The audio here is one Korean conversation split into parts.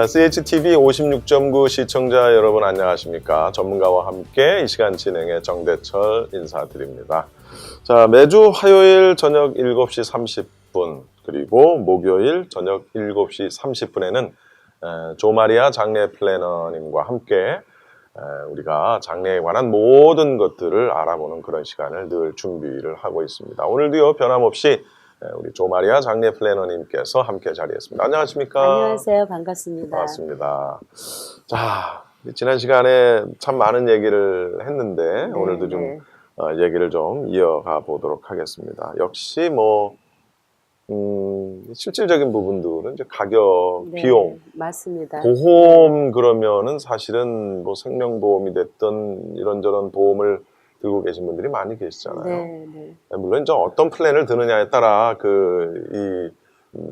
CHTV 56.9 시청자 여러분 안녕하십니까? 전문가와 함께 이 시간 진행의 정대철 인사드립니다. 자, 매주 화요일 저녁 7시 30분 그리고 목요일 저녁 7시 30분에는 조마리아 장례 플래너님과 함께 우리가 장례에 관한 모든 것들을 알아보는 그런 시간을 늘 준비를 하고 있습니다. 오늘도요 변함없이 우리 조마리아 장례 플래너님께서 함께 자리했습니다. 안녕하십니까? 안녕하세요. 반갑습니다. 반갑습니다. 자, 지난 시간에 참 많은 얘기를 했는데 오늘도 좀 얘기를 좀 이어가 보도록 하겠습니다. 역시 뭐 실질적인 부분들은 이제 가격, 비용, 맞습니다. 보험 그러면은 사실은 뭐 생명보험이 됐던 이런저런 보험을 들고 계신 분들이 많이 계시잖아요. 물론 이제 어떤 플랜을 드느냐에 따라 이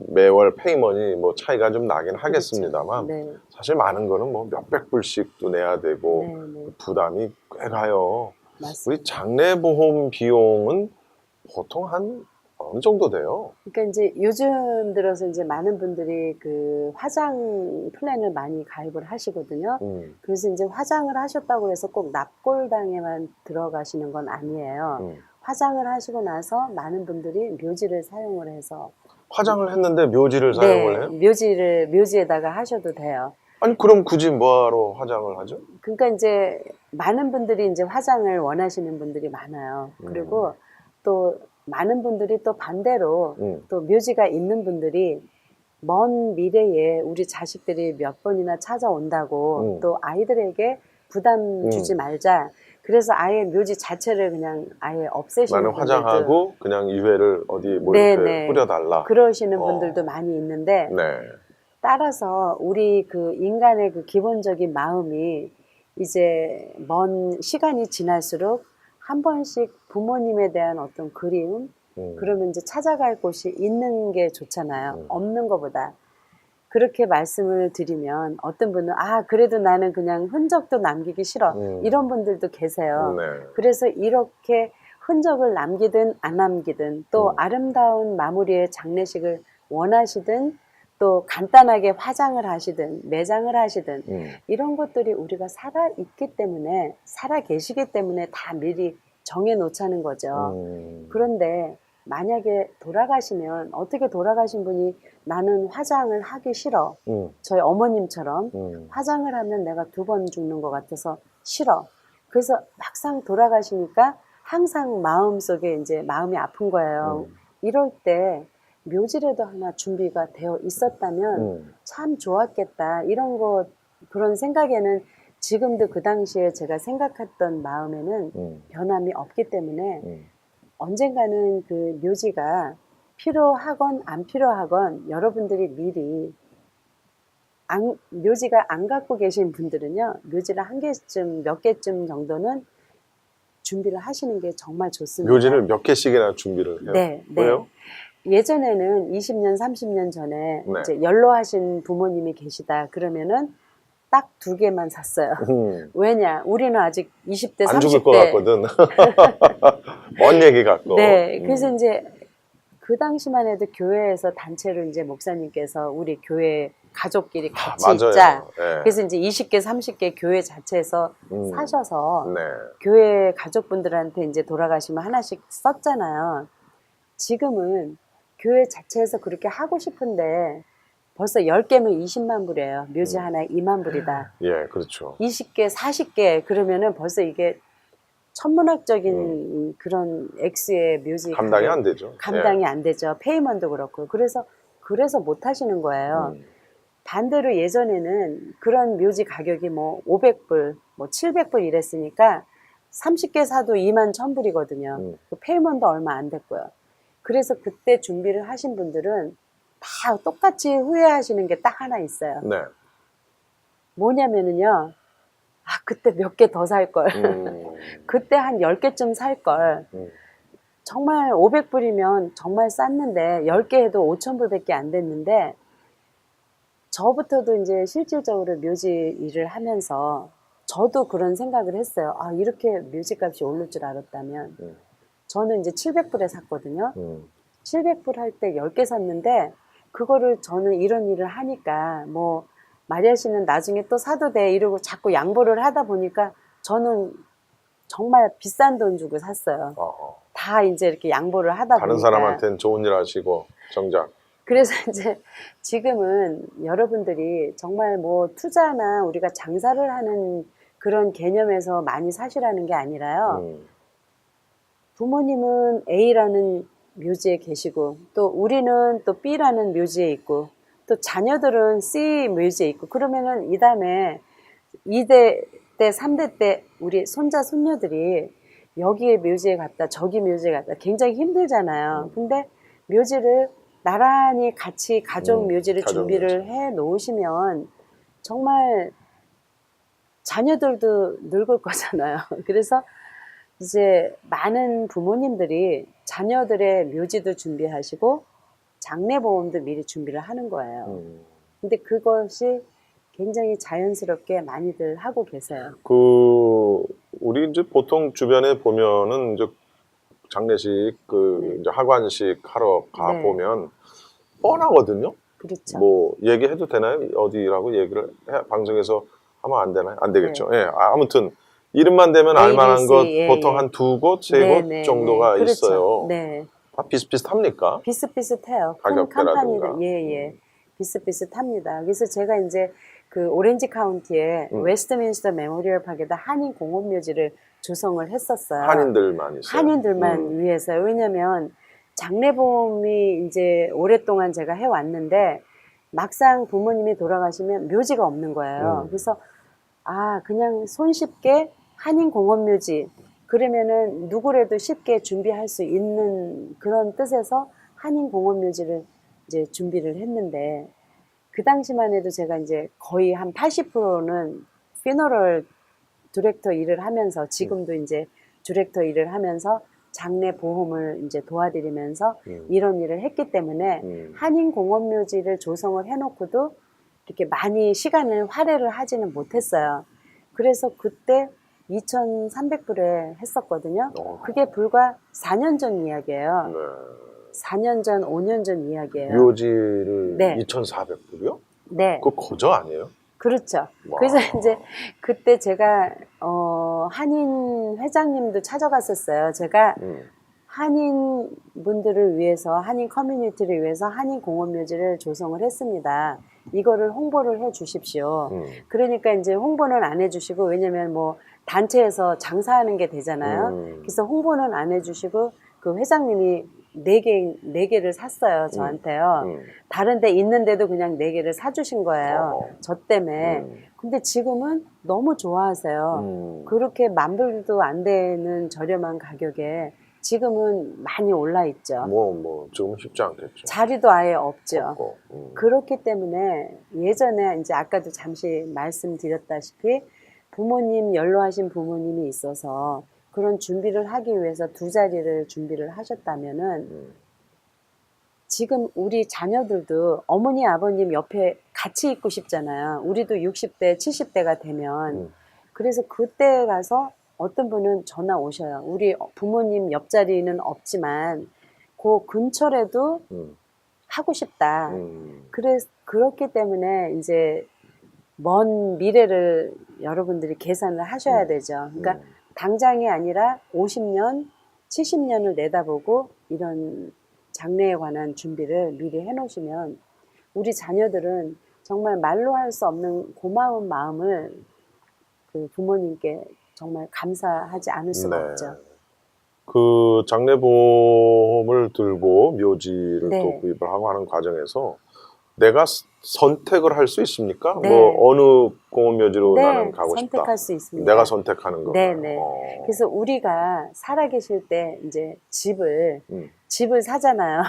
매월 페이먼이 뭐 차이가 좀 나긴 하겠습니다만 사실 많은 거는 뭐 몇백 불씩도 내야 되고 부담이 꽤 가요. 맞습니다. 우리 장례보험 비용은 보통 한 어느 정도 돼요? 그러니까 이제 요즘 들어서 이제 많은 분들이 그 화장 플랜을 많이 가입을 하시거든요. 그래서 이제 화장을 하셨다고 해서 꼭 납골당에만 들어가시는 건 아니에요. 화장을 하시고 나서 많은 분들이 묘지를 사용을 해서 화장을 했는데 묘지를 사용을 해요? 묘지에다가 하셔도 돼요. 아니 그럼 굳이 뭐하러 화장을 하죠? 그러니까 이제 많은 분들이 이제 화장을 원하시는 분들이 많아요. 그리고 또 많은 분들이 또 반대로 또 묘지가 있는 분들이 먼 미래에 우리 자식들이 몇 번이나 찾아온다고 또 아이들에게 부담 주지 말자. 그래서 아예 묘지 자체를 그냥 아예 없애시는 나는 분들도 화장하고 그냥 유해를 어디 뭐 이렇게 뿌려달라. 그러시는 분들도 많이 있는데 따라서 우리 그 인간의 그 기본적인 마음이 이제 먼 시간이 지날수록 한 번씩 부모님에 대한 어떤 그리움, 그러면 이제 찾아갈 곳이 있는 게 좋잖아요. 없는 것보다. 그렇게 말씀을 드리면 어떤 분은 그래도 나는 그냥 흔적도 남기기 싫어. 이런 분들도 계세요. 그래서 이렇게 흔적을 남기든 안 남기든 또 아름다운 마무리의 장례식을 원하시든 또 간단하게 화장을 하시든 매장을 하시든 이런 것들이 우리가 살아있기 때문에 살아계시기 때문에 다 미리 정해놓자는 거죠. 그런데 만약에 돌아가시면 어떻게 돌아가신 분이 나는 화장을 하기 싫어. 저희 어머님처럼 화장을 하면 내가 2번 죽는 것 같아서 싫어. 그래서 막상 돌아가시니까 항상 마음속에 이제 마음이 아픈 거예요. 이럴 때 묘지라도 하나 준비가 되어 있었다면 참 좋았겠다. 이런 거 그런 생각에는 지금도 그 당시에 제가 생각했던 마음에는 변함이 없기 때문에 언젠가는 그 묘지가 필요하건 안 필요하건 여러분들이 미리 묘지가 안 갖고 계신 분들은요. 묘지를 한 개쯤 몇 개쯤 정도는 준비를 하시는 게 정말 좋습니다. 묘지를 몇 개씩이나 준비를 해요? 왜요? 예전에는 20년, 30년 전에 이제 연로하신 부모님이 계시다 그러면은 딱 2개만 샀어요. 왜냐? 우리는 아직 20대, 30대. 안 죽을 것 같거든. 먼 얘기 같고. 그래서 이제 그 당시만 해도 교회에서 단체로 이제 목사님께서 우리 교회 가족끼리 같이 있자. 그래서 이제 20개, 30개 교회 자체에서 사셔서 교회 가족분들한테 이제 돌아가시면 하나씩 썼잖아요. 지금은 교회 자체에서 그렇게 하고 싶은데 벌써 10개면 20만 불이에요. 묘지 하나에 2만 불이다. 예, 그렇죠. 20개, 40개 그러면은 벌써 이게 천문학적인 그런 X의 묘지 감당이 안 되죠. 감당이 안 되죠. 페이먼도 그렇고. 그래서 못 하시는 거예요. 반대로 예전에는 그런 묘지 가격이 뭐 500불, 뭐 700불 이랬으니까 30개 사도 2만 1,000불이거든요. 그 페이먼도 얼마 안 됐고요. 그래서 그때 준비를 하신 분들은 다 똑같이 후회하시는 게 딱 하나 있어요. 뭐냐면은요. 그때 몇 개 더 살 걸. 그때 한 10개쯤 살 걸. 정말 500불이면 정말 쌌는데 10개 해도 5,000불밖에 안 됐는데 저부터도 이제 실질적으로 묘지 일을 하면서 저도 그런 생각을 했어요. 이렇게 묘지값이 오를 줄 알았다면 저는 이제 700불에 샀거든요. 700불 할 때 10개 샀는데 그거를 저는 이런 일을 하니까 뭐 마리아 씨는 나중에 또 사도 돼 이러고 자꾸 양보를 하다 보니까 저는 정말 비싼 돈 주고 샀어요. 다 이제 이렇게 양보를 하다 다른 보니까. 사람한테는 좋은 일 하시고 정작. 그래서 이제 지금은 여러분들이 정말 뭐 투자나 우리가 장사를 하는 그런 개념에서 많이 사시라는 게 아니라요. 부모님은 A라는 묘지에 계시고 또 우리는 또 B라는 묘지에 있고 또 자녀들은 C 묘지에 있고 그러면은 이 다음에 2대 때 3대 때 우리 손자 손녀들이 여기에 묘지에 갔다 저기 묘지에 갔다 굉장히 힘들잖아요. 근데 묘지를 나란히 같이 가족 묘지를 가족 준비를 묘지. 해 놓으시면 정말 자녀들도 늙을 거잖아요. 그래서 이제 많은 부모님들이 자녀들의 묘지도 준비하시고 장례보험도 미리 준비를 하는 거예요. 근데 그것이 굉장히 자연스럽게 많이들 하고 계세요. 우리 이제 보통 주변에 보면은 이제 장례식, 이제 하관식 하러 가 네. 보면 뻔하거든요. 그렇죠. 뭐 얘기해도 되나요? 어디라고 얘기를 방송에서 하면 안 되나요? 안 되겠죠. 예, 아무튼 이름만 되면 알만한 것 ABC, 보통 예. 한 2곳, 3곳 정도가 그렇죠. 있어요. 네. 다 비슷비슷합니까? 비슷비슷해요. 큰 가격대라든가. 컴퍼니들, 예. 비슷비슷합니다. 그래서 제가 이제 그 오렌지 카운티에 웨스트민스터 메모리얼 파크에다 한인 공업묘지를 조성을 했었어요. 한인들만 있어요. 한인들만 위해서. 왜냐면 장례보험이 이제 오랫동안 제가 해왔는데 막상 부모님이 돌아가시면 묘지가 없는 거예요. 그래서 그냥 손쉽게 한인 공업묘지 그러면은 누구라도 쉽게 준비할 수 있는 그런 뜻에서 한인 공업묘지를 이제 준비를 했는데 그 당시만 해도 제가 이제 거의 한 80%는 피너럴 디렉터 일을 하면서 지금도 이제 디렉터 일을 하면서 장례 보험을 이제 도와드리면서 이런 일을 했기 때문에 한인 공업묘지를 조성을 해놓고도 이렇게 많이 시간을 할애를 하지는 못했어요. 그래서 그때 2,300불에 했었거든요. 그게 불과 4년 전 이야기예요. 네. 4년 전, 5년 전 이야기예요. 묘지를 네. 2,400불이요? 네. 그거 거저 아니에요? 그렇죠. 와. 그래서 이제 그때 제가 한인 회장님도 찾아갔었어요. 제가 한인 분들을 위해서 한인 커뮤니티를 위해서 한인 공업묘지를 조성을 했습니다. 이거를 홍보를 해 주십시오. 그러니까 이제 홍보는 안 해 주시고 왜냐면 뭐 단체에서 장사하는 게 되잖아요. 그래서 홍보는 안 해 주시고 그 회장님이 4개를 샀어요, 저한테요. 다른 데 있는데도 그냥 4개를 사주신 거예요. 저 때문에. 근데 지금은 너무 좋아하세요. 그렇게 만불도 안 되는 저렴한 가격에 지금은 많이 올라 있죠. 지금 쉽지 않겠죠. 자리도 아예 없죠. 없고, 그렇기 때문에 예전에 이제 아까도 잠시 말씀드렸다시피 부모님, 연로하신 부모님이 있어서 그런 준비를 하기 위해서 2자리를 준비를 하셨다면은 지금 우리 자녀들도 어머니, 아버님 옆에 같이 있고 싶잖아요. 우리도 60대, 70대가 되면. 그래서 그때 가서 어떤 분은 전화 오셔요. 우리 부모님 옆자리는 없지만 그 근처라도 하고 싶다. 그렇기 때문에 이제 먼 미래를 여러분들이 계산을 하셔야 되죠. 그러니까 당장이 아니라 50년, 70년을 내다보고 이런 장래에 관한 준비를 미리 해놓으시면 우리 자녀들은 정말 말로 할 수 없는 고마운 마음을 그 부모님께 정말 감사하지 않을 수가 없죠. 그 장례보험을 들고 묘지를 네. 또 구입을 하고 하는 과정에서 내가 선택을 할 수 있습니까? 네. 뭐 어느 공업묘지로 네, 나는 가고 싶다. 선택할 수 있습니다. 내가 선택하는 거. 네네. 그래서 우리가 살아계실 때 이제 집을 사잖아요.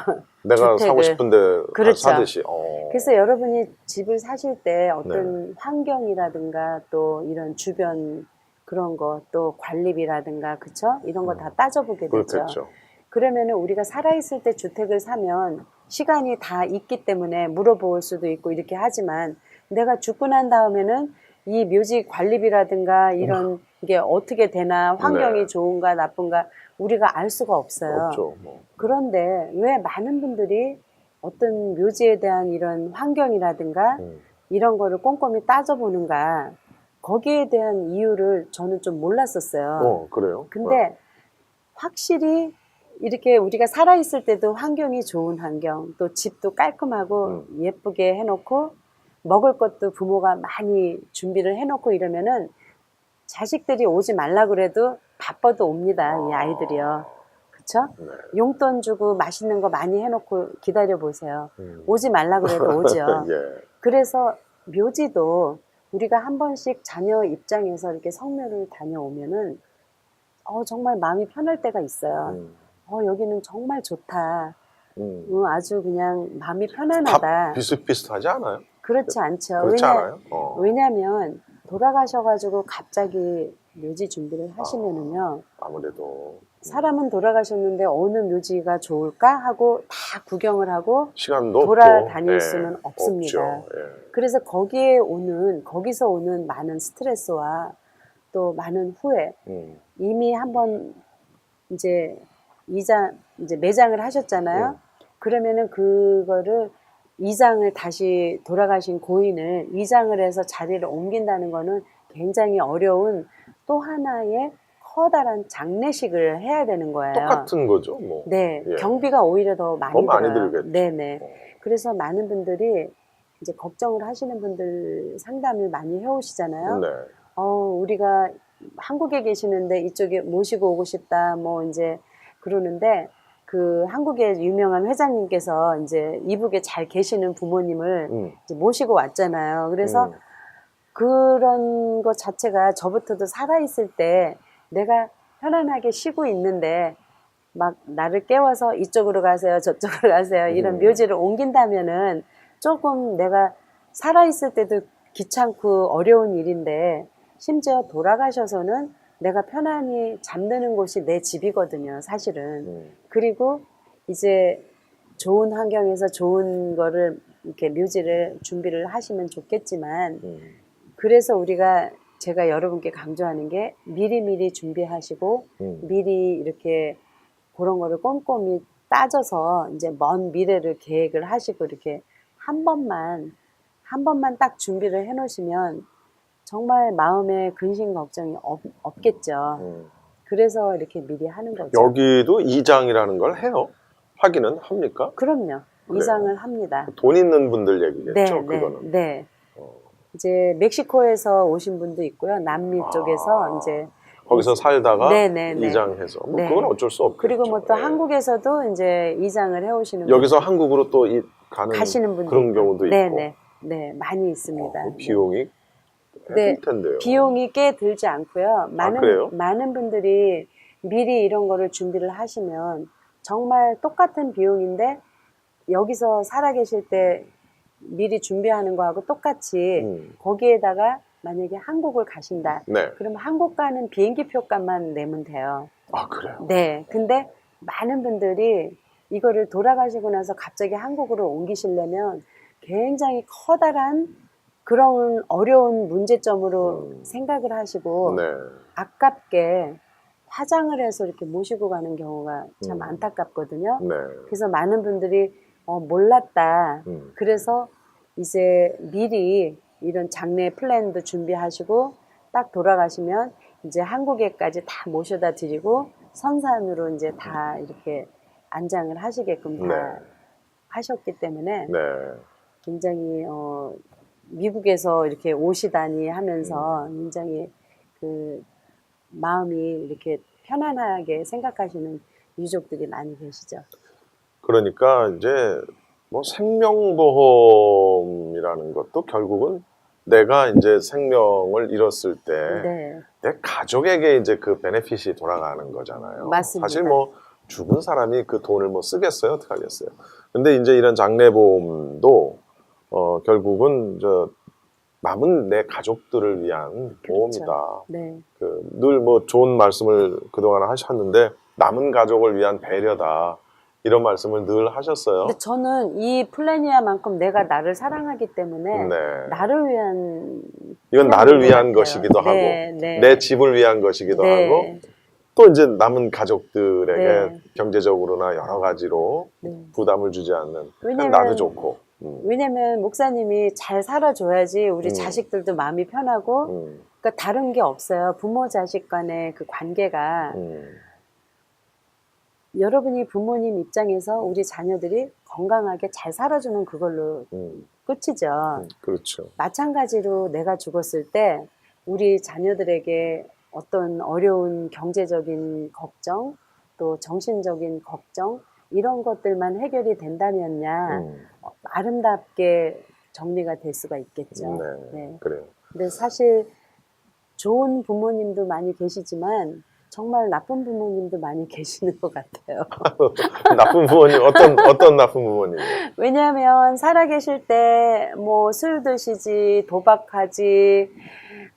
내가 주택을. 사고 싶은데 그렇죠. 사듯이. 그래서 여러분이 집을 사실 때 어떤 환경이라든가 또 이런 주변 그런 거 또 관리비라든가 그쵸? 이런 거 다 따져보게 되죠. 그렇겠죠. 그러면은 우리가 살아있을 때 주택을 사면 시간이 다 있기 때문에 물어볼 수도 있고 이렇게 하지만 내가 죽고 난 다음에는 이 묘지 관리비라든가 이런 이게 어떻게 되나 환경이 네. 좋은가 나쁜가 우리가 알 수가 없어요. 없죠. 그런데 왜 많은 분들이 어떤 묘지에 대한 이런 환경이라든가 이런 거를 꼼꼼히 따져보는가, 거기에 대한 이유를 저는 좀 몰랐었어요. 그래요? 근데 확실히 이렇게 우리가 살아있을 때도 환경이 좋은 환경, 또 집도 깔끔하고 예쁘게 해놓고 먹을 것도 부모가 많이 준비를 해놓고 이러면은 자식들이 오지 말라 그래도 바빠도 옵니다. 이 아이들이요. 그쵸? 네. 용돈 주고 맛있는 거 많이 해놓고 기다려 보세요. 오지 말라 그래도 오죠. 예. 그래서 묘지도 우리가 한 번씩 자녀 입장에서 이렇게 성묘를 다녀오면은 정말 마음이 편할 때가 있어요. 여기는 정말 좋다. 아주 그냥 마음이 편안하다. 다 비슷비슷하지 않아요? 그렇지 않죠. 그렇지 않아요? 왜냐하면 돌아가셔가지고 갑자기 묘지 준비를 하시면은요. 아무래도 사람은 돌아가셨는데 어느 묘지가 좋을까 하고 다 구경을 하고 시간도 돌아다닐 없고, 수는 없습니다. 없죠. 예. 그래서 거기서 오는 많은 스트레스와 또 많은 후회, 이미 한번 이제 매장을 하셨잖아요. 그러면은 그거를 이장을 다시 돌아가신 고인을 이장을 해서 자리를 옮긴다는 거는 굉장히 어려운 또 하나의 커다란 장례식을 해야 되는 거예요. 똑같은 거죠, 뭐. 네, 예. 경비가 오히려 더 많이 더 많이 들어요. 들겠죠. 네네. 그래서 많은 분들이 이제 걱정을 하시는 분들 상담을 많이 해오시잖아요. 네. 우리가 한국에 계시는데 이쪽에 모시고 오고 싶다, 뭐 이제 그러는데 그 한국의 유명한 회장님께서 이제 이북에 잘 계시는 부모님을 이제 모시고 왔잖아요. 그래서 그런 것 자체가 저부터도 살아있을 때 내가 편안하게 쉬고 있는데 막 나를 깨워서 이쪽으로 가세요, 저쪽으로 가세요, 이런 묘지를 옮긴다면은 조금 내가 살아있을 때도 귀찮고 어려운 일인데 심지어 돌아가셔서는 내가 편안히 잠드는 곳이 내 집이거든요, 사실은. 그리고 이제 좋은 환경에서 좋은 거를 이렇게 묘지를 준비를 하시면 좋겠지만 그래서 제가 여러분께 강조하는 게 미리미리 준비하시고 미리 이렇게 그런 거를 꼼꼼히 따져서 이제 먼 미래를 계획을 하시고 이렇게 한 번만 딱 준비를 해 놓으시면 정말 마음에 근심 걱정이 없겠죠. 그래서 이렇게 미리 하는 거죠. 여기도 이장이라는 걸 해요? 하기는 합니까? 그럼요. 그래요? 이장을 합니다. 돈 있는 분들 얘기겠죠, 네, 그거는. 네. 이제 멕시코에서 오신 분도 있고요. 남미 쪽에서 이제 거기서 살다가 네네네. 이장해서 뭐 네. 그건 어쩔 수 없겠죠. 그리고 뭐 또 예. 한국에서도 이제 이장을 해오시는 여기서 한국으로 또 가시는 분들 그런 경우도 있고. 네네. 네, 많이 있습니다. 그 비용이 꽤 네, 들 텐데요. 비용이 꽤 들지 않고요. 그래요? 많은 분들이 미리 이런 거를 준비를 하시면 정말 똑같은 비용인데 여기서 살아계실 때 미리 준비하는 거하고 똑같이 거기에다가 만약에 한국을 가신다. 네. 그러면 한국 가는 비행기 표값만 내면 돼요. 아, 그래요? 네. 근데 많은 분들이 이거를 돌아가시고 나서 갑자기 한국으로 옮기시려면 굉장히 커다란 그런 어려운 문제점으로 생각을 하시고 네. 아깝게 화장을 해서 이렇게 모시고 가는 경우가 참 안타깝거든요. 네. 그래서 많은 분들이 몰랐다. 그래서 이제 미리 이런 장례 플랜도 준비하시고 딱 돌아가시면 이제 한국에까지 다 모셔다 드리고 선산으로 이제 다 이렇게 안장을 하시게끔 다 네. 하셨기 때문에 네. 굉장히 미국에서 이렇게 오시다니 하면서 굉장히 그 마음이 이렇게 편안하게 생각하시는 유족들이 많이 계시죠. 그러니까 이제 뭐 생명보험이라는 것도 결국은 내가 이제 생명을 잃었을 때 네. 내 가족에게 이제 그 베네핏이 돌아가는 거잖아요. 맞습니다. 사실 뭐 죽은 사람이 그 돈을 뭐 쓰겠어요? 어떻게 하겠어요? 근데 이제 이런 장례보험도 결국은 남은 내 가족들을 위한 보험이다. 그렇죠. 네. 늘 뭐 좋은 말씀을 그동안 하셨는데 남은 가족을 위한 배려다. 이런 말씀을 늘 하셨어요. 근데 저는 이 플래니아만큼 내가 나를 사랑하기 때문에 네. 나를 위한 이건 나를 위한 같아요. 것이기도 네, 하고 네. 내 집을 위한 것이기도 네. 하고 또 이제 남은 가족들에게 네. 경제적으로나 여러 가지로 네. 부담을 주지 않는 왜냐면 나도 좋고. 왜냐면 목사님이 잘 살아줘야지 우리 자식들도 마음이 편하고 그러니까 다른 게 없어요. 부모 자식 간의 그 관계가 여러분이 부모님 입장에서 우리 자녀들이 건강하게 잘 살아주면 그걸로 끝이죠. 그렇죠. 마찬가지로 내가 죽었을 때 우리 자녀들에게 어떤 어려운 경제적인 걱정 또 정신적인 걱정 이런 것들만 해결이 된다면야 아름답게 정리가 될 수가 있겠죠. 네, 네. 그래요. 근데 사실 좋은 부모님도 많이 계시지만 정말 나쁜 부모님도 많이 계시는 것 같아요. 나쁜 부모님 어떤 나쁜 부모님이요? 왜냐하면 살아계실 때 뭐 술 드시지 도박하지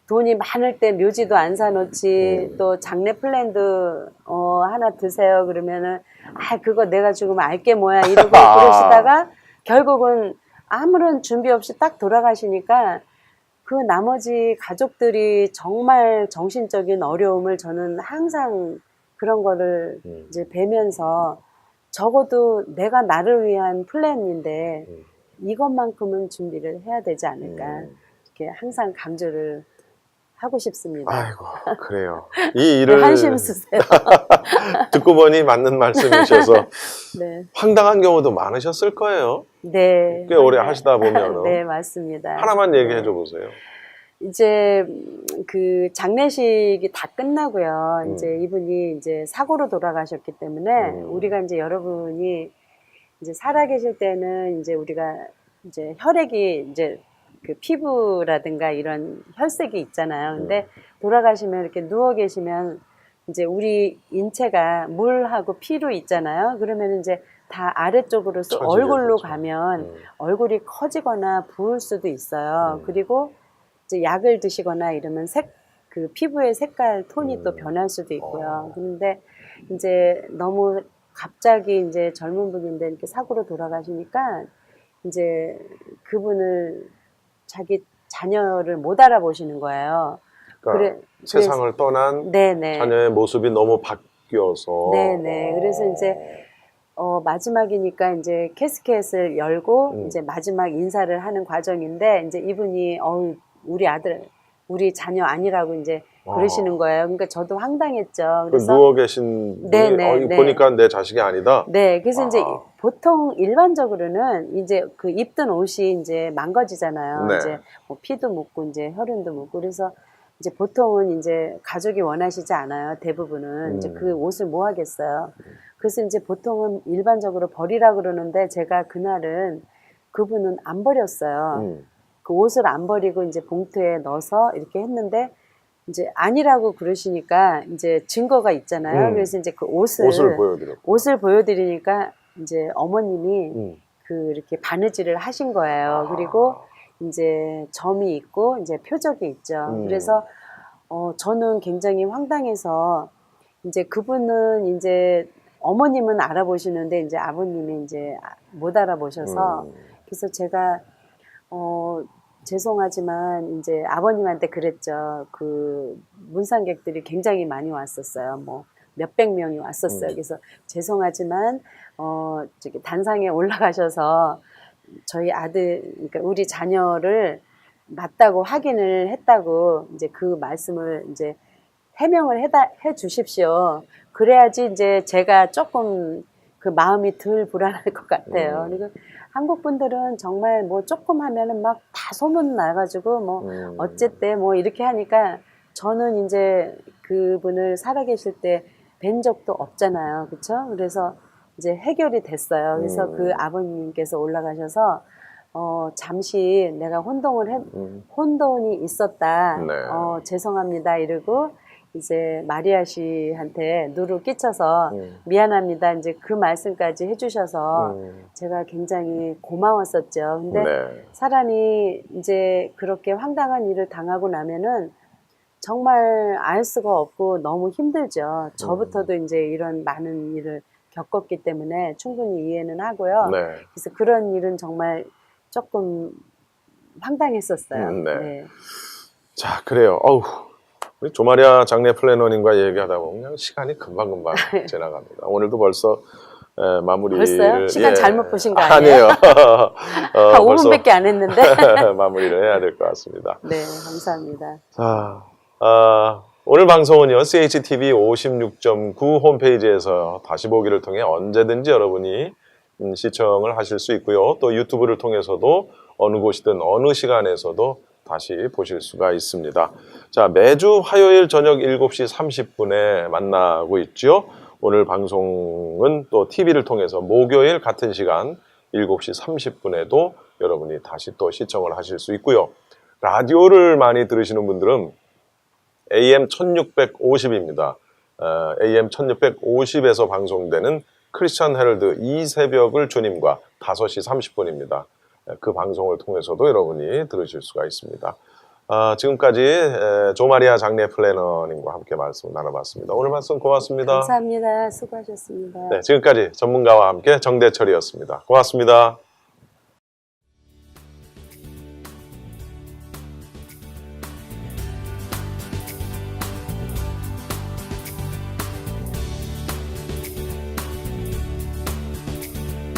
돈이 많을 때 묘지도 안 사놓지 또 장례 플랜도 하나 드세요 그러면은 아 그거 내가 죽으면 알게 뭐야 이러고 그러시다가 결국은 아무런 준비 없이 딱 돌아가시니까 그 나머지 가족들이 정말 정신적인 어려움을 저는 항상 그런 거를 이제 뵈면서 적어도 내가 나를 위한 플랜인데 이것만큼은 준비를 해야 되지 않을까 이렇게 항상 강조를 하고 싶습니다. 아이고 그래요. 이 일을 한심 쓰세요. 듣고 보니 맞는 말씀이셔서 네. 황당한 경우도 많으셨을 거예요. 네. 꽤 오래 하시다 보면 네, 맞습니다. 하나만 얘기해 줘 보세요. 이제 그 장례식이 다 끝나고요. 이제 이분이 이제 사고로 돌아가셨기 때문에 우리가 이제 여러분이 이제 살아계실 때는 이제 우리가 이제 혈액이 이제 그 피부라든가 이런 혈색이 있잖아요. 근데 돌아가시면 이렇게 누워 계시면 이제 우리 인체가 물하고 피로 있잖아요. 그러면 이제 다 아래쪽으로 얼굴로 가면 얼굴이 커지거나 부을 수도 있어요. 그리고 이제 약을 드시거나 이러면 그 피부의 색깔 톤이 또 변할 수도 있고요. 그런데 이제 너무 갑자기 이제 젊은 분인데 이렇게 사고로 돌아가시니까 이제 그분을 자기 자녀를 못 알아보시는 거예요. 그러니까 세상을 떠난 네네. 자녀의 모습이 너무 바뀌어서. 네네. 그래서 이제 마지막이니까 이제 캐스켓을 열고 이제 마지막 인사를 하는 과정인데 이제 이분이 우리 아들, 우리 자녀 아니라고 이제 그러시는 거예요. 그러니까 저도 황당했죠. 그래서 누워 계신 분이 보니까 내 자식이 아니다. 네, 그래서 이제 보통 일반적으로는 이제 그 입던 옷이 이제 망가지잖아요. 네. 이제 뭐 피도 묻고 이제 혈흔도 묻고 그래서 이제 보통은 이제 가족이 원하시지 않아요. 대부분은 이제 그 옷을 뭐 하겠어요. 그래서 이제 보통은 일반적으로 버리라 그러는데 제가 그날은 그분은 안 버렸어요. 그 옷을 안 버리고 이제 봉투에 넣어서 이렇게 했는데 이제 아니라고 그러시니까 이제 증거가 있잖아요. 그래서 이제 그 옷을 보여드리니까 이제 어머님이 그 이렇게 바느질을 하신 거예요. 그리고 이제 점이 있고 이제 표적이 있죠. 그래서 저는 굉장히 황당해서 이제 그분은 이제 어머님은 알아보시는데 이제 아버님이 이제 못 알아보셔서 그래서 제가 죄송하지만 이제 아버님한테 그랬죠. 그 문상객들이 굉장히 많이 왔었어요. 뭐 몇백 명이 왔었어요. 그래서 죄송하지만 저기 단상에 올라가셔서 저희 아들, 그러니까 우리 자녀를 맞다고 확인을 했다고 이제 그 말씀을 이제 해명을 해 주십시오. 그래야지 이제 제가 조금 그 마음이 덜 불안할 것 같아요. 그리고 한국 분들은 정말 뭐 조금 하면은 막 다 소문 나가지고 뭐 어쨌대 뭐 이렇게 하니까 저는 이제 그분을 살아계실 때 뵌 적도 없잖아요. 그렇죠? 그래서 이제 해결이 됐어요. 그래서 그 아버님께서 올라가셔서 잠시 내가 혼돈이 있었다. 네. 죄송합니다. 이러고 이제 마리아 씨한테 누를 끼쳐서 미안합니다. 이제 그 말씀까지 해주셔서 제가 굉장히 고마웠었죠. 근데 사람이 이제 그렇게 황당한 일을 당하고 나면은 정말 알 수가 없고 너무 힘들죠. 저부터도 이제 이런 많은 일을 겪었기 때문에 충분히 이해는 하고요. 그래서 그런 일은 정말 조금 황당했었어요. 네. 자, 그래요. 우리 조마리아 장례 플래너님과 얘기하다 보면 그냥 시간이 금방금방 지나갑니다. 오늘도 벌써 마무리를 벌써요? 시간 잘못 보신 거 아니에요. 한 5분밖에 안 했는데. 마무리를 해야 될 것 같습니다. 네, 감사합니다. 자, 오늘 방송은요, CHTV 56.9 홈페이지에서 다시 보기를 통해 언제든지 여러분이 시청을 하실 수 있고요. 또 유튜브를 통해서도 어느 곳이든 어느 시간에서도 다시 보실 수가 있습니다. 자, 매주 화요일 저녁 7시 30분에 만나고 있죠. 오늘 방송은 또 TV를 통해서 목요일 같은 시간 7시 30분에도 여러분이 다시 또 시청을 하실 수 있고요. 라디오를 많이 들으시는 분들은 AM 1650입니다. AM 1650에서 방송되는 크리스천 헤럴드 이 새벽을 주님과 5시 30분입니다. 그 방송을 통해서도 여러분이 들으실 수가 있습니다. 지금까지 조마리아 장례 플래너님과 함께 말씀 나눠봤습니다. 오늘 말씀 고맙습니다. 감사합니다. 수고하셨습니다. 네, 지금까지 전문가와 함께 정대철이었습니다. 고맙습니다.